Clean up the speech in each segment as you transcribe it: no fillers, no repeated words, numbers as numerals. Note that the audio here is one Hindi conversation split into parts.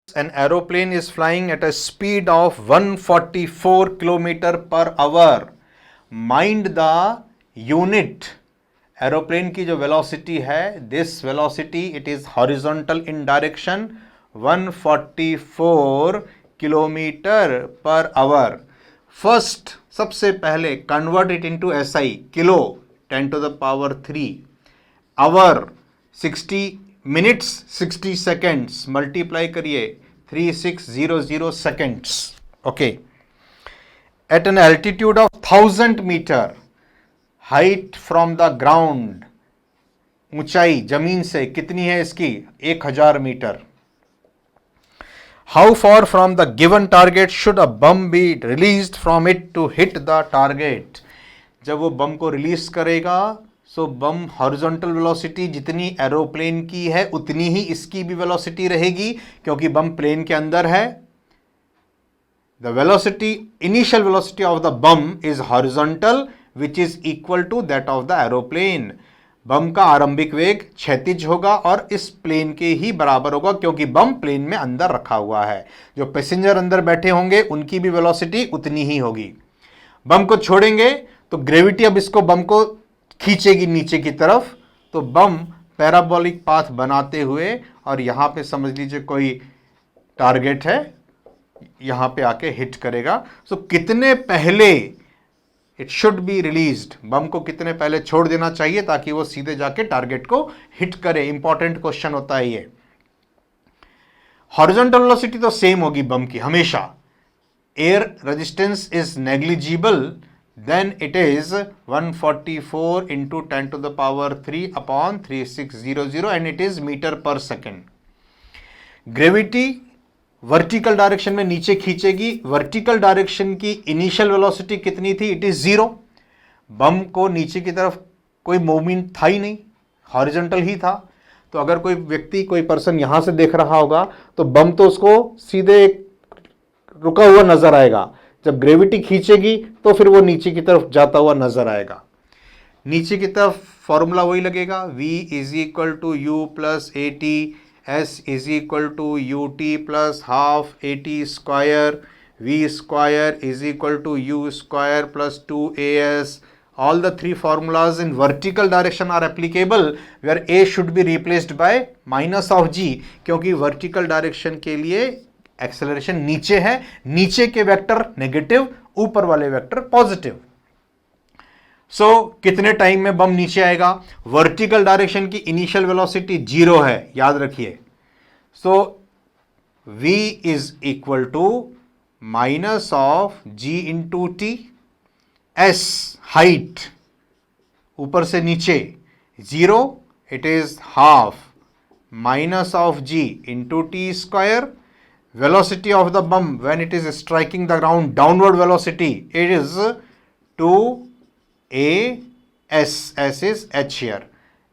An aeroplane is flying at a speed of 144 kilometer per hour. Mind the unit. Aeroplane की जो वेलोसिटी है, this velocity it is horizontal in direction 144 kilometre per hour. First, सबसे पहले convert it into SI, kilo 10 to the power 3, hour 60 minutes 60 seconds, multiply करिए 3600 seconds. Okay. At an altitude of 1000 metre, height from the ground, ऊंचाई जमीन से कितनी है इसकी? 1000 metre. How far from the given target should a bomb B released from it to hit the target. जब वो बम को रिलीज करेगा, सो बम हॉरिजॉन्टल वेलोसिटी जितनी एरोप्लेन की है उतनी ही इसकी भी वेलोसिटी रहेगी, क्योंकि बम प्लेन के अंदर है. The velocity, initial velocity of the bomb is horizontal which is equal to that of the aeroplane. Bomb का आरंभिक वेग क्षैतिज होगा और इस प्लेन के ही बराबर होगा, क्योंकि बम प्लेन में अंदर रखा हुआ है. जो पैसेंजर अंदर बैठे होंगे उनकी भी वेलोसिटी उतनी ही होगी. बम को छोड़ेंगे तो ग्रेविटी अब इसको बम को खींचेगी नीचे की तरफ, तो बम पैराबोलिक पाथ बनाते हुए, और यहां पे समझ लीजिए कोई टारगेट है, यहां पे आके हिट करेगा. सो कितने पहले इट शुड बी रिलीज्ड, बम को कितने पहले छोड़ देना चाहिए ताकि वो सीधे जाके टारगेट को हिट करे. इंपॉर्टेंट क्वेश्चन होता है ये. हॉरिजॉन्टल वेलोसिटी तो सेम होगी बम की हमेशा. Air resistance is negligible, then it is 144 into 10 to the power 3 upon 3600 and it is meter per second. Gravity vertical direction में नीचे खींचेगी. वर्टिकल डायरेक्शन की इनिशियल वेलोसिटी कितनी थी? It is 0. बम को नीचे की तरफ कोई मूवमेंट था ही नहीं, हॉरिजॉन्टल ही था. तो अगर कोई व्यक्ति, कोई पर्सन यहां से देख रहा होगा तो बम तो उसको सीधे रुका हुआ नजर आएगा. जब ग्रेविटी खींचेगी तो फिर वो नीचे की तरफ जाता हुआ नजर आएगा. नीचे की तरफ फॉर्मूला वही लगेगा, v is equal to u plus a t, s is equal to u t plus half a t square, v square is equal to u square plus 2as. All the three formulas in vertical direction are applicable, where a should be replaced by minus of g, क्योंकि vertical direction के लिए एक्सेलरेशन नीचे है, नीचे के वेक्टर नेगेटिव, ऊपर वाले वेक्टर पॉजिटिव. सो कितने टाइम में बम नीचे आएगा? वर्टिकल डायरेक्शन की इनिशियल वेलोसिटी 0 है, याद रखिए. So v is equal to minus of g into t. s height ऊपर से नीचे 0, it is half minus of g into t square. Velocity of the bomb when it is striking the ground, downward velocity, it is 2as. S is h here.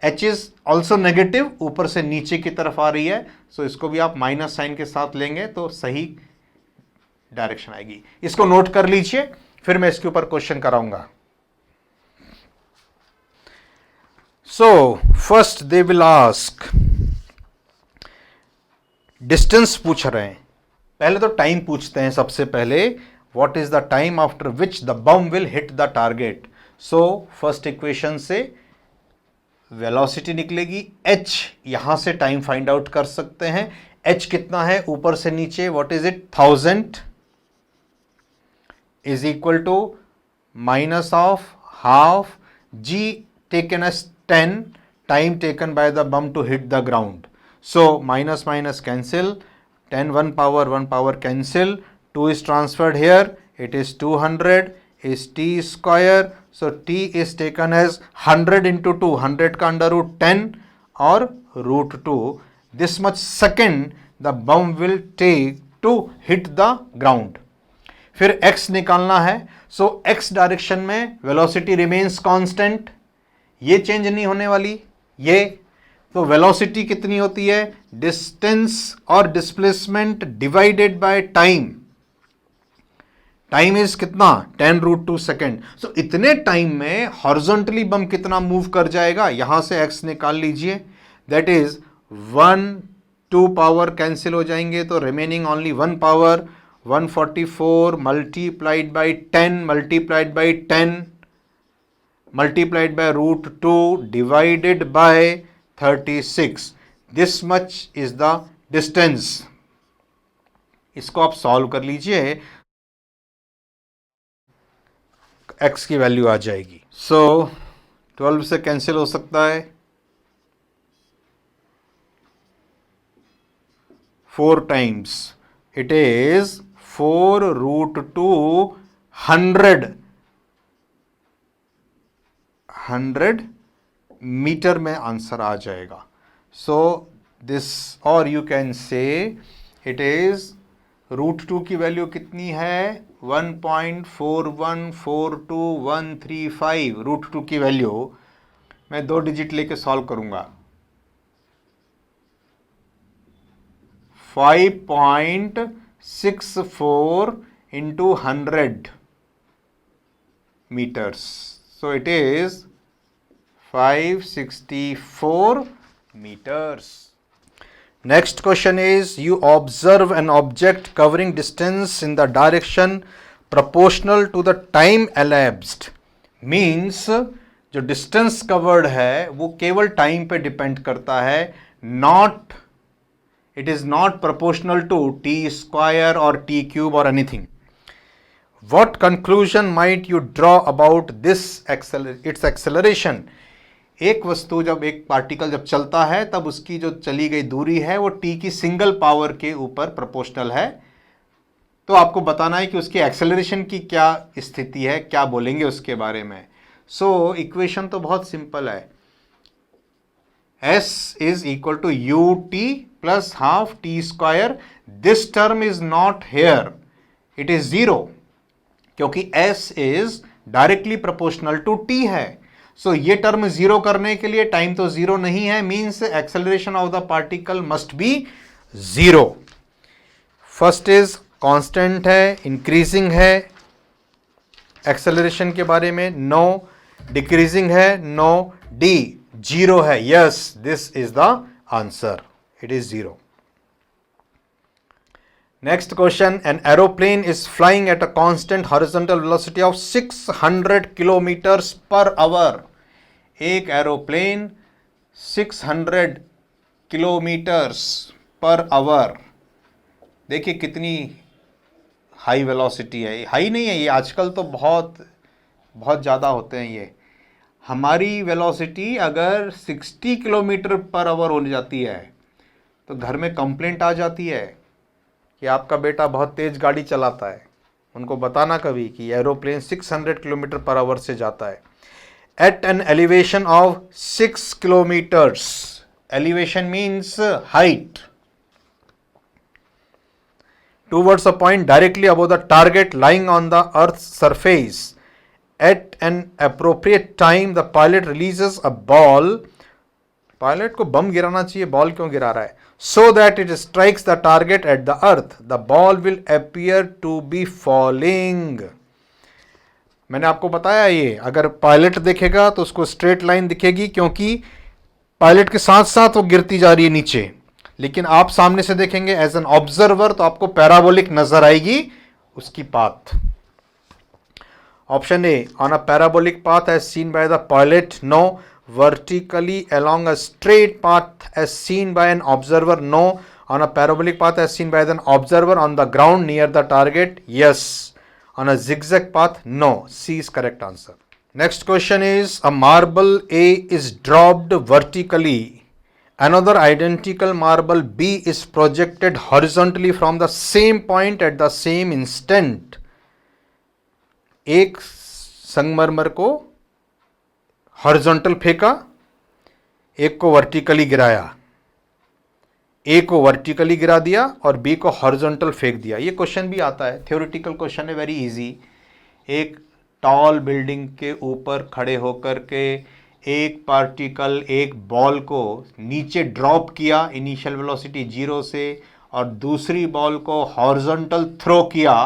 h is also negative, ऊपर से नीचे की तरफ आ रही है, सो इसको भी आप माइनस साइन के साथ लेंगे तो सही डायरेक्शन आएगी. इसको नोट कर लीजिए, फिर मैं इसके ऊपर क्वेश्चन कराऊंगा. So first they will ask, distance पूछ रहे हैं. पहले तो टाइम पूछते हैं सबसे पहले. What is the time after which the bomb will hit the target. So first equation से वेलोसिटी निकलेगी, h यहां से टाइम फाइंड आउट कर सकते हैं. h कितना है ऊपर से नीचे? What is it? 1000 is equal to minus of half g taken as 10, time taken by the bomb to hit the ground. So minus minus cancel, 10 1 power cancel, 2 is transferred here, it is 200 is t square. So t is taken as 100 into 2, 100 का under root 10 और root 2. This much second the bomb will take to hit the ground. फिर x निकालना है. So x डायरेक्शन में velocity remains constant, ये चेंज नहीं होने वाली. ये तो वेलोसिटी कितनी होती है? डिस्टेंस और displacement divided by time. Time is कितना? 10 रूट 2 सेकेंड. सो इतने टाइम में हॉरिजॉन्टली बम कितना मूव कर जाएगा? यहां से x निकाल लीजिए, दैट इज 1 2 पावर कैंसिल हो जाएंगे तो remaining only 1 power 144 multiplied by 10 multiplied by 10 multiplied by root 2 divided by 36. This much is the distance. इसको आप सॉल्व कर लीजिए, x की वैल्यू आ जाएगी. सो 12 से कैंसिल हो सकता है, 4 times it is 4 root 2 100 metre में आंसर आ जाएगा. सो दिस, और you can say it is root 2 की वैल्यू कितनी है 1.4142135. रूट 2 की वैल्यू मैं 2 डिजिट लेके सॉल्व करूंगा. 5.64 into 100 meters. So it is 564 meters. Next question is, you observe an object covering distance in the direction proportional to the time elapsed. Means जो distance covered है वो केवल time पे depend करता है, not, it is not proportional to t square or t cube or anything. What conclusion might you draw about this its acceleration? एक वस्तु जब, एक पार्टिकल जब चलता है तब उसकी जो चली गई दूरी है वो t की सिंगल पावर के ऊपर प्रोपोर्शनल है. तो आपको बताना है कि उसकी एक्सेलरेशन की क्या स्थिति है, क्या बोलेंगे उसके बारे में. सो इक्वेशन तो बहुत सिंपल है, s is equal to u t plus half t square. This term is not here, it is 0 क्योंकि s is directly proportional to t है. सो ये टर्म 0 करने के लिए टाइम तो 0 नहीं है, means acceleration of the particle must be 0. First is constant है, इंक्रीजिंग है. एक्सेलरेशन के बारे में नो, डिक्रीजिंग है नो, डी 0 है. Yes, this is the answer, it is 0. Next question, an aeroplane is flying at a constant horizontal velocity of 600 kilometers per hour. एक एरोप्लेन 600 किलोमीटर्स पर आवर. देखिए कितनी हाई वेलोसिटी है. हाई नहीं है ये, आजकल तो बहुत बहुत ज़्यादा होते हैं ये. हमारी वेलोसिटी अगर 60 किलोमीटर पर आवर हो जाती है तो घर में कंप्लेंट आ जाती है कि आपका बेटा बहुत तेज गाड़ी चलाता है. उनको बताना कभी कि एरोप्लेन 600 किलोमीटर पर आवर से जाता है. At an elevation of 6 kilometres, elevation means height, towards a point directly above the target lying on the earth surface. At an appropriate time the pilot releases a ball. Pilot को बम गिराना चाहिए, बॉल क्यों गिरा रहा है? So that it strikes the target at the earth, the ball will appear to be falling. मैंने आपको बताया ये, अगर पायलट देखेगा तो उसको स्ट्रेट लाइन दिखेगी क्योंकि पायलट के साथ साथ वो गिरती जा रही है नीचे. लेकिन आप सामने से देखेंगे एज एन ऑब्जर्वर तो आपको पैराबोलिक नजर आएगी उसकी path. Option A, on a parabolic path as seen by the pilot, no. Vertically along a straight path as seen by an observer, no. On a parabolic path as seen by an observer on the ground near the target, yes. On a zigzag path, no. C is correct answer. Next question is, a marble A is dropped vertically. Another identical marble B is projected horizontally from the same point at the same instant. एक संगमरमर को हॉरिजॉन्टल फेंका, एक को वर्टिकली गिराया. ए को वर्टिकली गिरा दिया और बी को हॉरिजॉन्टल फेंक दिया. ये क्वेश्चन भी आता है, थ्योरेटिकल क्वेश्चन है, वेरी इजी. एक टॉल बिल्डिंग के ऊपर खड़े होकर के एक पार्टिकल, एक बॉल को नीचे ड्रॉप किया इनिशियल वेलोसिटी 0 से, और दूसरी बॉल को हॉरिजॉन्टल थ्रो किया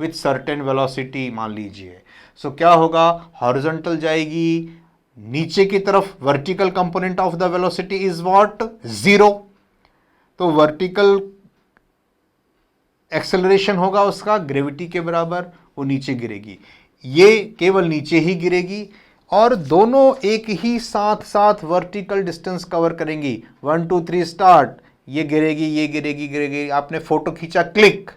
विथ सर्टेन वेलोसिटी मान लीजिए. सो क्या होगा, हॉरिजॉन्टल जाएगी नीचे की तरफ, vertical component of the velocity is what 0. तो वर्टिकल एक्सेलरेशन होगा उसका ग्रेविटी के बराबर, वो नीचे गिरेगी, ये केवल नीचे ही गिरेगी और दोनों एक ही साथ साथ वर्टिकल डिस्टेंस कवर करेंगी। 1 2 3 स्टार्ट, ये गिरेगी, ये गिरेगी, गिरेगी। आपने फोटो खींचा, क्लिक,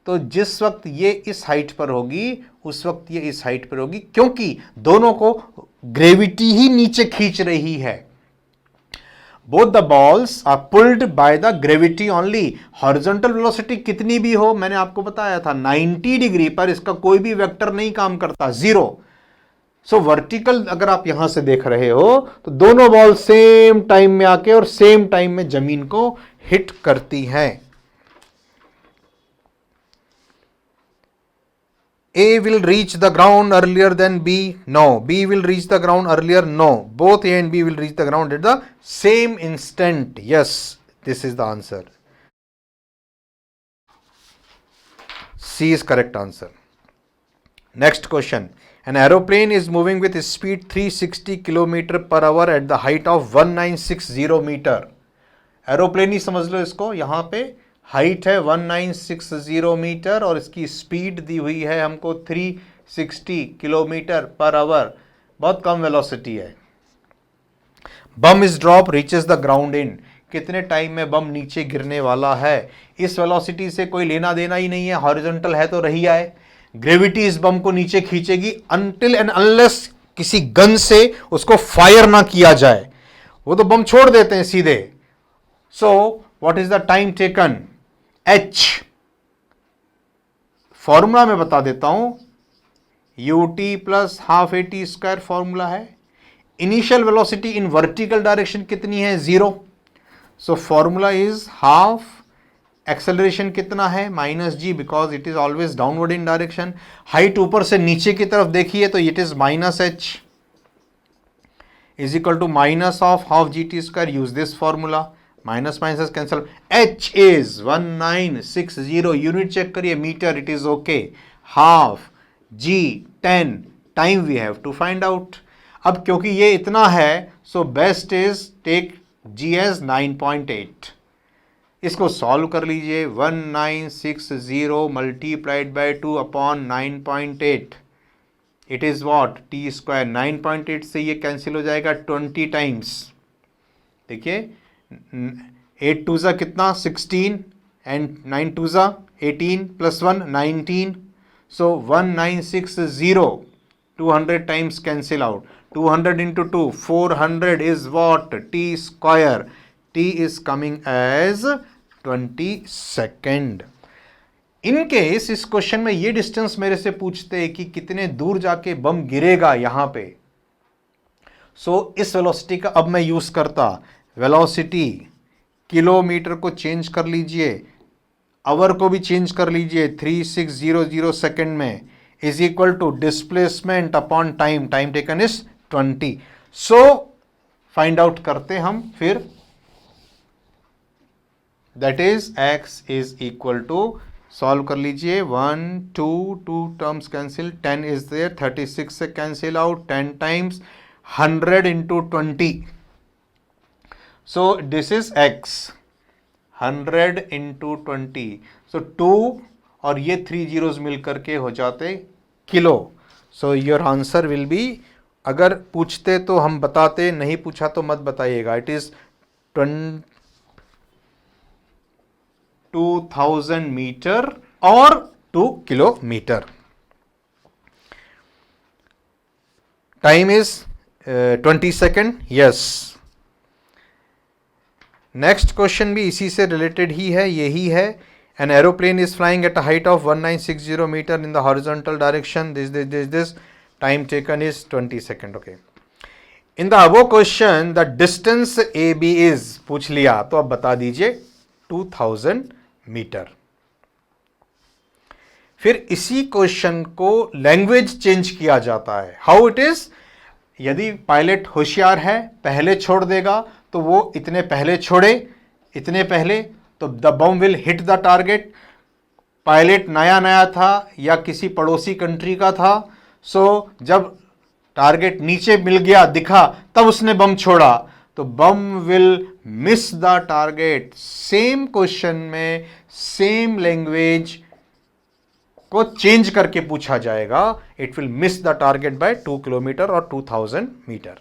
तो जिस वक्त ये इस हाइट पर होगी उस वक्त ये इस हाइट पर होगी, क्योंकि दोनों को ग्रेविटी ही नीचे खींच रही है। Both the balls are pulled by the gravity only. Horizontal velocity कितनी भी हो, मैंने आपको बताया था 90 डिग्री पर इसका कोई भी वेक्टर नहीं काम करता, जीरो। सो वर्टिकल अगर आप यहां से देख रहे हो तो दोनों बॉल सेम टाइम में आके और सेम टाइम में जमीन को हिट करती हैं। A will reach the ground earlier than B. No. B will reach the ground earlier. No. Both A and B will reach the ground at the same instant. Yes, this is the answer. C is correct answer. Next question. An aeroplane is moving with speed 360 km per hour at the height of 1960 meter. Aeroplane ही समझ लो इसको, यहां पे हाइट है 1960 मीटर और इसकी स्पीड दी हुई है हमको 360 किलोमीटर पर आवर, बहुत कम वेलोसिटी है। Bomb is drop reaches the ground in, कितने टाइम में बम नीचे गिरने वाला है, इस वेलोसिटी से कोई लेना देना ही नहीं है, हॉरिजॉन्टल है तो रही आए। ग्रेविटी इस बम को नीचे खींचेगी अनटिल एंड अनलेस किसी गन से उसको फायर ना किया जाए, वो तो बम छोड़ देते हैं सीधे। So what is the time taken, H formula में बता देता हूं, ut plus half AT square formula है। Initial velocity in vertical direction कितनी है, 0। So formula is half, acceleration कितना है -g because it is always downward in direction. Height ऊपर से नीचे की तरफ देखिए तो it is -h is equal to minus of half GT square, use this formula, minus minus cancel. H is 1960, unit check करिए meter, it is okay. Half G 10, time we have to find out. अब क्योंकि ये इतना है so best is take G as 9.8, इसको सॉल्व कर लीजिए। 1960 multiplied by 2 upon 9.8, it is what, T square. 9.8 से ये कैंसिल हो जाएगा 20 टाइम्स। देखिए 8 2 ज़ा कितना 16 एंड 9 2 ज़ा 18 plus 1 19। So 1960 200 times cancel out, 200 into 2 400 is what, t square. T is coming as 20 second. In case इस क्वेश्चन में ये डिस्टेंस मेरे से पूछते हैं कि कितने दूर जाके बम गिरेगा यहां पे, सो इस वेलोसिटी का अब मैं यूज करता, वेलोसिटी किलोमीटर को चेंज कर लीजिए, आवर को भी चेंज कर लीजिए, 3600 सेकेंड में is equal to displacement upon time, time taken is 20। So find out करते हम फिर, that is x is equal to, solve कर लीजिए, 1 2 टर्म्स कैंसिल, 10 इज देयर, 36 से cancel out, 10 times 100 into 20। So this is x, 100 into 20. So 2 और ये 3 zeros मिल करके हो जाते kilo. So your answer will be, अगर पूछते तो हम बताते, नहीं पूछा तो मत बताइएगा, it is 2000 मीटर और 2 kilometre. Time is 20 second, yes। Next question भी इसी से रिलेटेड ही है, यही है। An aeroplane is flying at a height of 1960 metre in the horizontal direction, this time taken is 20 second, okay. In the above question the distance A B is, पूछ लिया तो अब बता दीजिए 2000 मीटर। फिर इसी क्वेश्चन को लैंग्वेज चेंज किया जाता है, हाउ इट इज। यदि पायलट होशियार है पहले छोड़ देगा तो वो इतने पहले छोड़े, इतने पहले, तो the bomb will hit the target. Pilot नया नया था या किसी पड़ोसी कंट्री का था, सो जब टारगेट नीचे मिल गया, दिखा, तब उसने बम छोड़ा, तो bomb will miss the target. Same question में सेम लैंग्वेज को चेंज करके पूछा जाएगा, it will miss the target by 2 kilometer और 2000 मीटर।